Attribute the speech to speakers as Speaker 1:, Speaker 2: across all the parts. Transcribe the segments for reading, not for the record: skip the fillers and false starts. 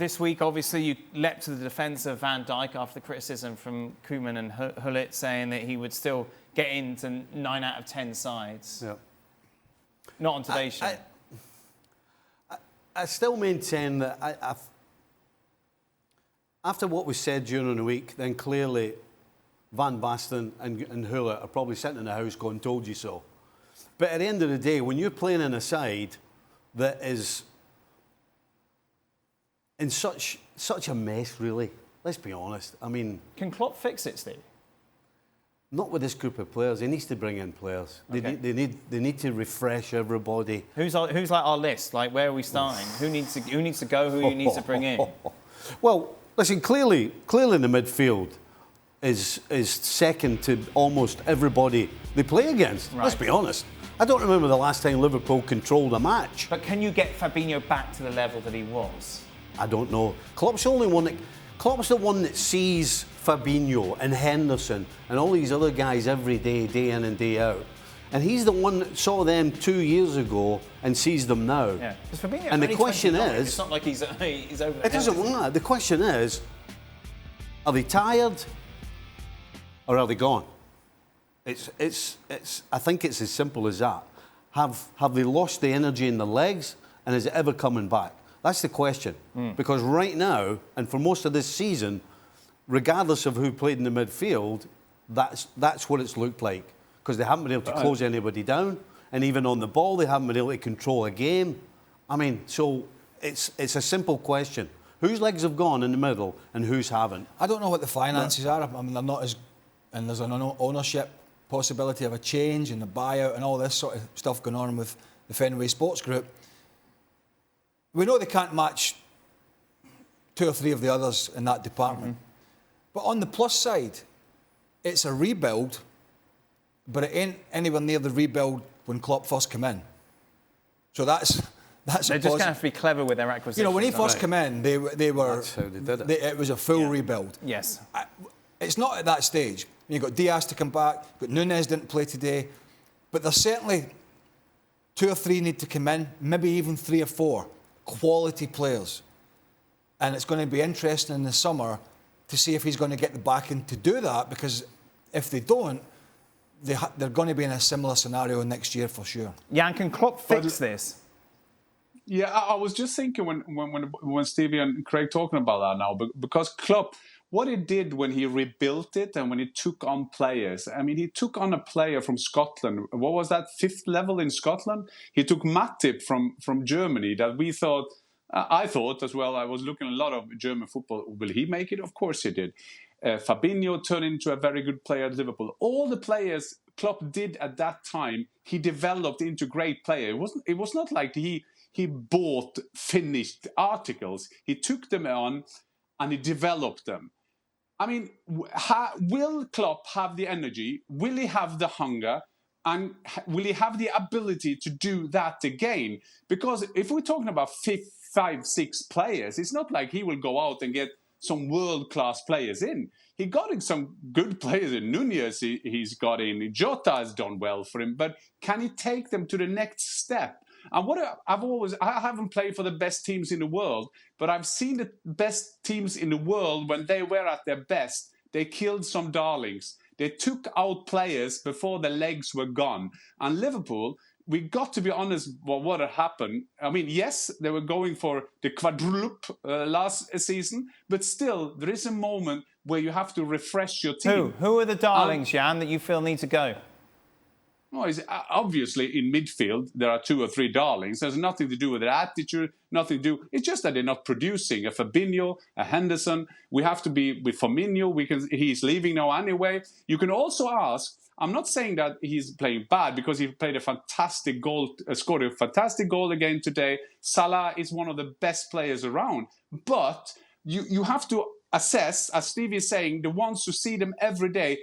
Speaker 1: this week, obviously, you leapt to the defence of Van Dijk after the criticism from Koeman and Hullet saying that he would still get into 9 out of 10 sides.
Speaker 2: Yeah.
Speaker 1: Not on today's show.
Speaker 2: I still maintain that after what was said during the week, then clearly Van Basten and Hullet are probably sitting in the house going, told you so. But at the end of the day, when you're playing in a side that is in such a mess, really, let's be honest. I mean...
Speaker 1: Can Klopp fix it, Steve?
Speaker 2: Not with this group of players. He needs to bring in players.
Speaker 1: Okay.
Speaker 2: They need to refresh everybody.
Speaker 1: Who's like our list? Like, where are we starting? Who needs to go? Who you need to bring in?
Speaker 2: Well, listen. Clearly, the midfield is second to almost everybody they play against.
Speaker 1: Right.
Speaker 2: Let's be honest. I don't remember the last time Liverpool controlled a match.
Speaker 1: But can you get Fabinho back to the level that he was?
Speaker 2: I don't know. Klopp's the one that sees Fabinho and Henderson and all these other guys every day, day in and day out. And he's the one that saw them 2 years ago and sees them now.
Speaker 1: Yeah. Fabinho,
Speaker 2: and the question is...
Speaker 1: It's not like he's over the
Speaker 2: It doesn't matter. The question is, are they tired or are they gone? I think it's as simple as that. Have they lost the energy in the legs and is it ever coming back? That's the question. Because right now, and for most of this season, regardless of who played in the midfield, that's what it's looked like. Because they haven't been able to close anybody down, and even on the ball, they haven't been able to control a game. I mean, so it's a simple question. Whose legs have gone in the middle and whose haven't?
Speaker 3: I don't know what the finances are. I mean, they're not as... And there's an ownership possibility of a change and the buyout and all this sort of stuff going on with the Fenway Sports Group. We know they can't match 2 or 3 of the others in that department. But on the plus side, it's a rebuild, but it ain't anywhere near the rebuild when Klopp first came in. So that's
Speaker 1: They're just going to have to be clever with their acquisitions.
Speaker 3: You know, when he first came in, they were...
Speaker 2: That's how they did it.
Speaker 3: It was a full rebuild.
Speaker 1: Yes.
Speaker 3: It's not at that stage. You've got Diaz to come back, you've got Núñez didn't play today, but there's certainly 2 or 3 need to come in, maybe even 3 or 4 quality players. And it's going to be interesting in the summer to see if he's going to get the backing to do that, because if they don't, they're going to be in a similar scenario next year for sure.
Speaker 1: Jan, can Klopp fix this?
Speaker 4: Yeah, I was just thinking when Stevie and Craig talking about that now, because Klopp, what he did when he rebuilt it and when he took on players, I mean, he took on a player from Scotland. What was that, 5th level in Scotland? He took Matip from Germany that we thought, I thought as well, I was looking at a lot of German football. Will he make it? Of course he did. Fabinho turned into a very good player at Liverpool. All the players Klopp did at that time, he developed into great players. It was not like he bought finished articles. He took them on and he developed them. I mean, will Klopp have the energy? Will he have the hunger? And will he have the ability to do that again? Because if we're talking about 5, 6 players, it's not like he will go out and get some world-class players in. He got in some good players in Núñez. He's got in. Jota has done well for him. But can he take them to the next step? And I haven't played for the best teams in the world, but I've seen the best teams in the world when they were at their best. They killed some darlings. They took out players before the legs were gone. And Liverpool, we got to be honest what had happened. I mean, yes, they were going for the quadruple last season, but still, there is a moment where you have to refresh your team.
Speaker 1: Who are the darlings, Jan, that you feel need to go?
Speaker 4: No, obviously in midfield there are 2 or 3 darlings. There's nothing to do with their attitude, nothing to do. It's just that they're not producing. A Fabinho, a Henderson. We have to be with Firmino. He's leaving now anyway. You can also ask. I'm not saying that he's playing bad because he played a fantastic goal, scored a fantastic goal again today. Salah is one of the best players around, but you have to assess, as Steve is saying, the ones who see them every day.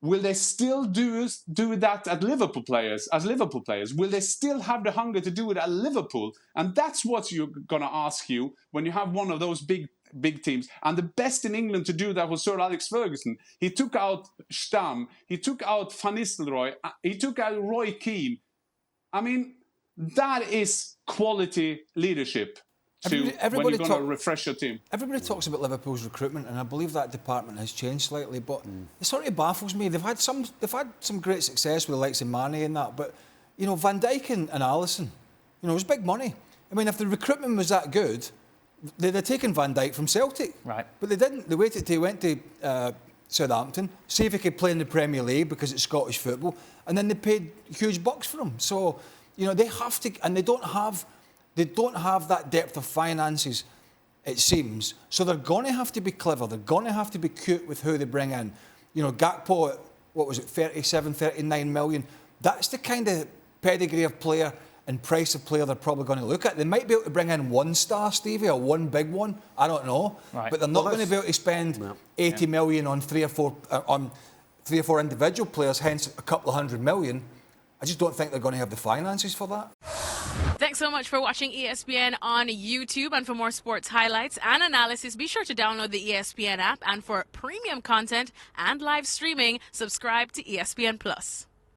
Speaker 4: Will they still do that as Liverpool players? Will they still have the hunger to do it at Liverpool? And that's what you're going to ask you when you have one of those big teams. And the best in England to do that was Sir Alex Ferguson. He took out Stam. He took out Van Nistelrooy. He took out Roy Keane. I mean, that is quality leadership. when you're going to refresh your team.
Speaker 3: Everybody talks about Liverpool's recruitment, and I believe that department has changed slightly. But it sort of baffles me. They've had some great success with the likes of Mane and that. But you know, Van Dijk and Alisson, you know, it was big money. I mean, if the recruitment was that good, they'd have taken Van Dijk from Celtic.
Speaker 1: Right.
Speaker 3: But they didn't. They waited till he went to Southampton, see if he could play in the Premier League because it's Scottish football, and then they paid huge bucks for him. So, you know, they have to, and they don't have that depth of finances, it seems. So they're going to have to be clever. They're going to have to be cute with who they bring in. You know, Gakpo, what was it, 37, 39 million. That's the kind of pedigree of player and price of player they're probably going to look at. They might be able to bring in one star, Stevie, or one big one. I don't know.
Speaker 1: Right.
Speaker 3: But they're not going to be able to spend 80 million on three or four individual players, hence a couple of $100 million. I just don't think they're going to have the finances for that.
Speaker 5: Thanks so much for watching ESPN on YouTube. And for more sports highlights and analysis, be sure to download the ESPN app. And for premium content and live streaming, subscribe to ESPN Plus.